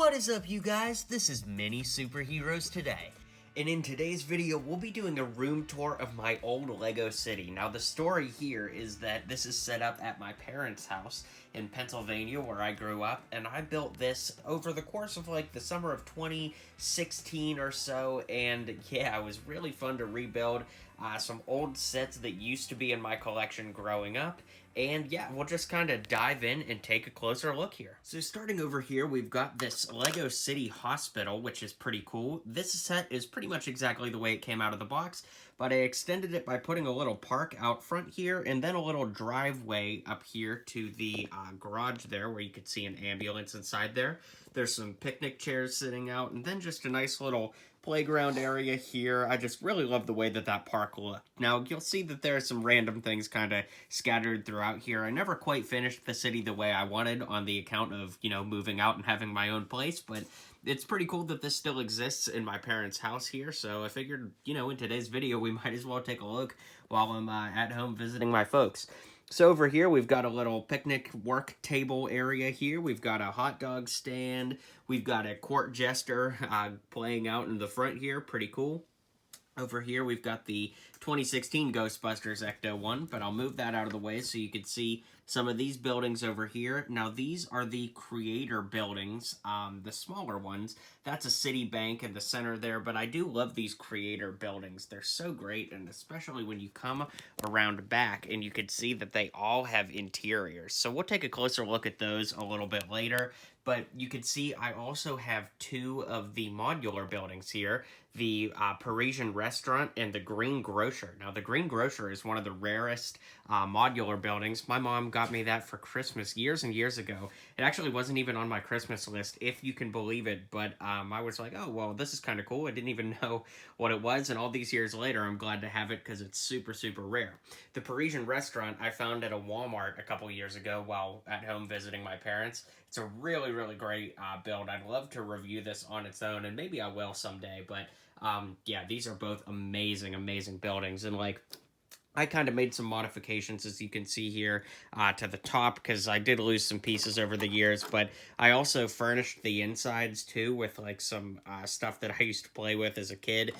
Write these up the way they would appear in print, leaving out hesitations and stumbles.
What is up, you guys? This is Mini Superheroes Today. And in today's video, we'll be doing a room tour of my old Lego city. Now, the story here is that this is set up at my parents' house in Pennsylvania, where I grew up, and I built this over the course of, like, the summer of 2016 or so, and yeah, it was really fun to rebuild some old sets that used to be in my collection growing up. And yeah, we'll just kind of dive in and take a closer look here. So starting over here, we've got this Lego City Hospital, which is pretty cool. This set is pretty much exactly the way it came out of the box, but I extended it by putting a little park out front here and then a little driveway up here to the garage there where you could see an ambulance inside there. There's some picnic chairs sitting out and then just a nice little playground area here. I just really love the way that that park looked. Now, you'll see that there are some random things kind of scattered throughout here. I never quite finished the city the way I wanted on the account of, you know, moving out and having my own place, but it's pretty cool that this still exists in my parents' house here, so I figured, you know, in today's video, we might as well take a look while I'm at home visiting my folks. So over here, we've got a little picnic work table area here. We've got a hot dog stand. We've got a court jester playing out in the front here. Pretty cool. Over here, we've got the 2016 Ghostbusters Ecto-1, but I'll move that out of the way so you can see some of these buildings over here. Now, these are the creator buildings, the smaller ones. That's a city bank in the center there, but I do love these creator buildings. They're so great, and especially when you come around back, and you can see that they all have interiors. So we'll take a closer look at those a little bit later. But you can see I also have two of the modular buildings here, the Parisian Restaurant and the Green Grocer. Now, the Green Grocer is one of the rarest modular buildings. My mom got me that for Christmas years and years ago. It actually wasn't even on my Christmas list, if you can believe it, but I was like, oh, well, this is kind of cool. I didn't even know what it was, and all these years later, I'm glad to have it because it's super, super rare. The Parisian Restaurant I found at a Walmart a couple years ago while at home visiting my parents. It's a really, really great build. I'd love to review this on its own, and maybe I will someday, but yeah, these are both amazing, amazing buildings, and like, I kind of made some modifications, as you can see here, to the top, because I did lose some pieces over the years, but I also furnished the insides, too, with, like, some stuff that I used to play with as a kid.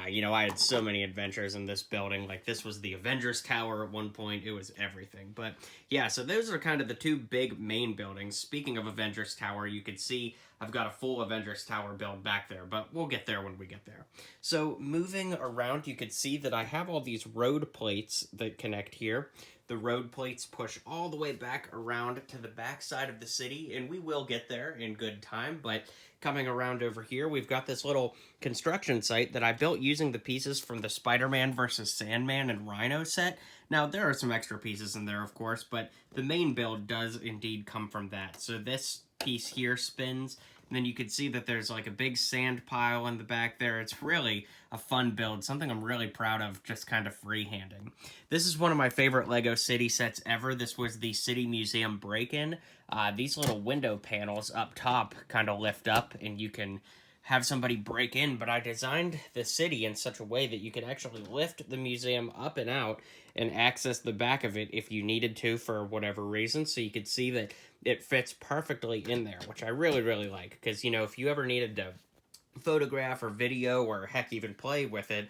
You know, I had so many adventures in this building. Like, this was the Avengers Tower at one point. It was everything. But, yeah, so those are kind of the two big main buildings. Speaking of Avengers Tower, you can see I've got a full Avengers Tower build back there, but we'll get there when we get there. So moving around, you can see that I have all these road plates that connect here. The road plates push all the way back around to the back side of the city, and we will get there in good time, but coming around over here, we've got this little construction site that I built using the pieces from the Spider-Man vs. Sandman and Rhino set. Now, there are some extra pieces in there, of course, but the main build does indeed come from that. So this piece here spins, and then you can see that there's like a big sand pile in the back there. It's really a fun build, something I'm really proud of just kind of freehanding. This is one of my favorite Lego City sets ever. This was the City Museum break-in. These little window panels up top kind of lift up, and you can have somebody break in, but I designed the city in such a way that you could actually lift the museum up and out and access the back of it if you needed to for whatever reason, so you could see that it fits perfectly in there, which I really, really like, because, you know, if you ever needed to photograph or video or heck even play with it,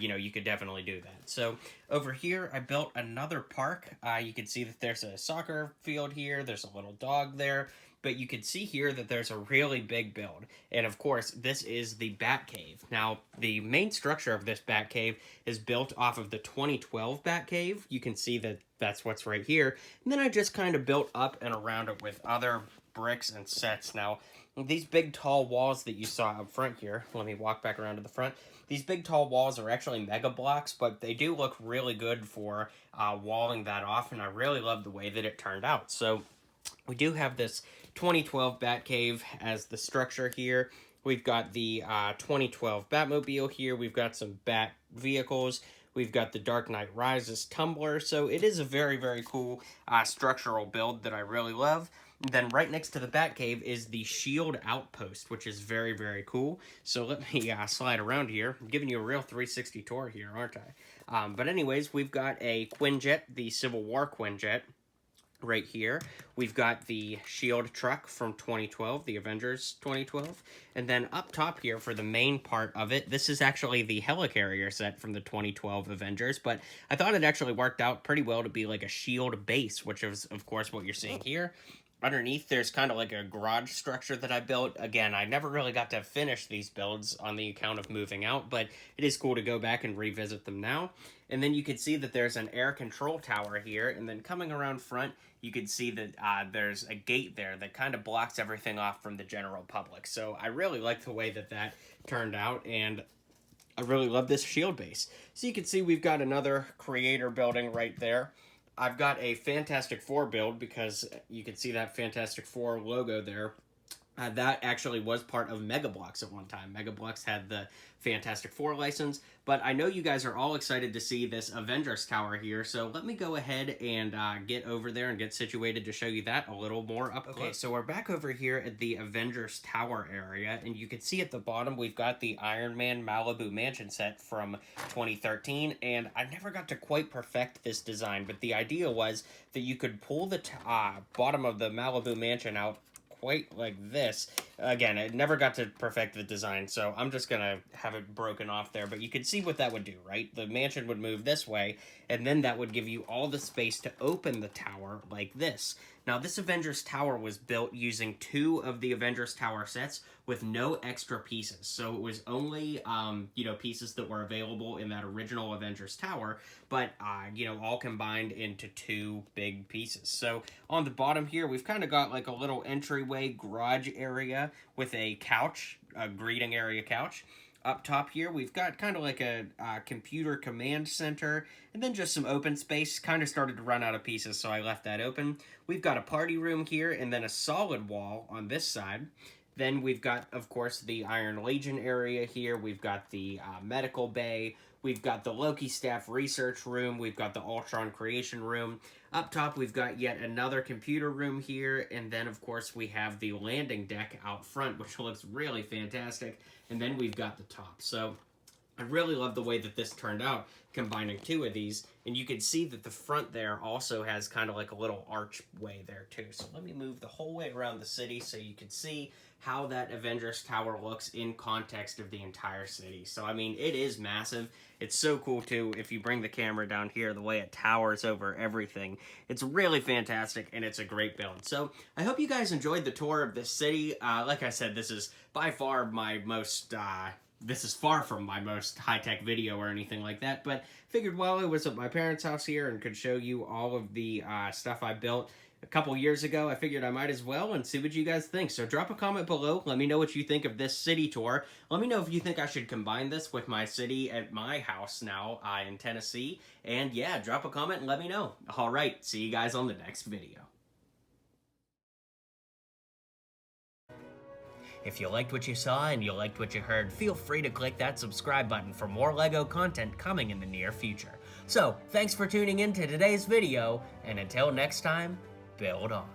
you know, you could definitely do that. So over here I built another park. You can see that there's a soccer field here, there's a little dog there, but you can see here that there's a really big build. And of course, this is the Batcave. Now, the main structure of this Batcave is built off of the 2012 Batcave. You can see that that's what's right here. And then I just kind of built up and around it with other bricks and sets. Now, these big tall walls that you saw up front here, let me walk back around to the front. These big tall walls are actually mega blocks, but they do look really good for walling that off, and I really love the way that it turned out. So we do have this 2012 Batcave as the structure here. We've got the 2012 Batmobile here. We've got some Bat vehicles. We've got the Dark Knight Rises tumbler. So it is a very, very cool structural build that I really love. Then right next to the Batcave is the Shield Outpost, which is very, very cool. So let me slide around here. I'm giving you a real 360 tour here, aren't I? But anyways, we've got a Quinjet, the Civil War Quinjet. right here. We've got the shield truck from 2012, the Avengers 2012. And then up top here for the main part of it, this is actually the helicarrier set from the 2012 Avengers, but I thought it actually worked out pretty well to be like a shield base, which is of course what you're seeing here. Underneath, there's kind of like a garage structure that I built. Again, I never really got to finish these builds on the account of moving out, but it is cool to go back and revisit them now. And then you can see that there's an air control tower here, and then coming around front, you can see that there's a gate there that kind of blocks everything off from the general public. So I really like the way that that turned out, and I really love this shield base. So you can see we've got another creator building right there. I've got a Fantastic Four build because you can see that Fantastic Four logo there. That actually was part of Mega Bloks at one time. Mega Bloks had the Fantastic Four license, but I know you guys are all excited to see this Avengers Tower here, so let me go ahead and get over there and get situated to show you that a little more up close. Okay, so we're back over here at the Avengers Tower area, and you can see at the bottom we've got the Iron Man Malibu Mansion set from 2013, and I never got to quite perfect this design, but the idea was that you could pull the bottom of the Malibu Mansion out quite like this. Again, I never got to perfect the design, so I'm just gonna have it broken off there, but you can see what that would do, right? The mansion would move this way, and then that would give you all the space to open the tower like this. Now, this Avengers Tower was built using 2 of the Avengers Tower sets with no extra pieces. So it was only, pieces that were available in that original Avengers Tower, but, all combined into 2 big pieces. So on the bottom here, we've kind of got like a little entryway garage area with a couch, a greeting area couch. Up top here, we've got kind of like a computer command center, and then just some open space. Kind of started to run out of pieces, so I left that open. We've got a party room here, and then a solid wall on this side. Then we've got, of course, the Iron Legion area here. We've got the medical bay. We've got the Loki staff research room. We've got the Ultron creation room. Up top, we've got yet another computer room here. And then, of course, we have the landing deck out front, which looks really fantastic. And then we've got the top. So I really love the way that this turned out, combining 2 of these. And you can see that the front there also has kind of like a little archway there, too. So let me move the whole way around the city so you can see how that Avengers Tower looks in context of the entire city. So, I mean, it is massive. It's so cool, too, if you bring the camera down here, the way it towers over everything. It's really fantastic, and it's a great build. So, I hope you guys enjoyed the tour of this city. Like I said, this is by far my most... this is far from my most high-tech video or anything like that, but figured while I was at my parents' house here and could show you all of the stuff I built a couple years ago, I figured I might as well and see what you guys think. So drop a comment below. Let me know what you think of this city tour. Let me know if you think I should combine this with my city at my house now in Tennessee. And yeah, drop a comment and let me know. All right, see you guys on the next video. If you liked what you saw and you liked what you heard, feel free to click that subscribe button for more LEGO content coming in the near future. So, thanks for tuning in to today's video, and until next time, build on.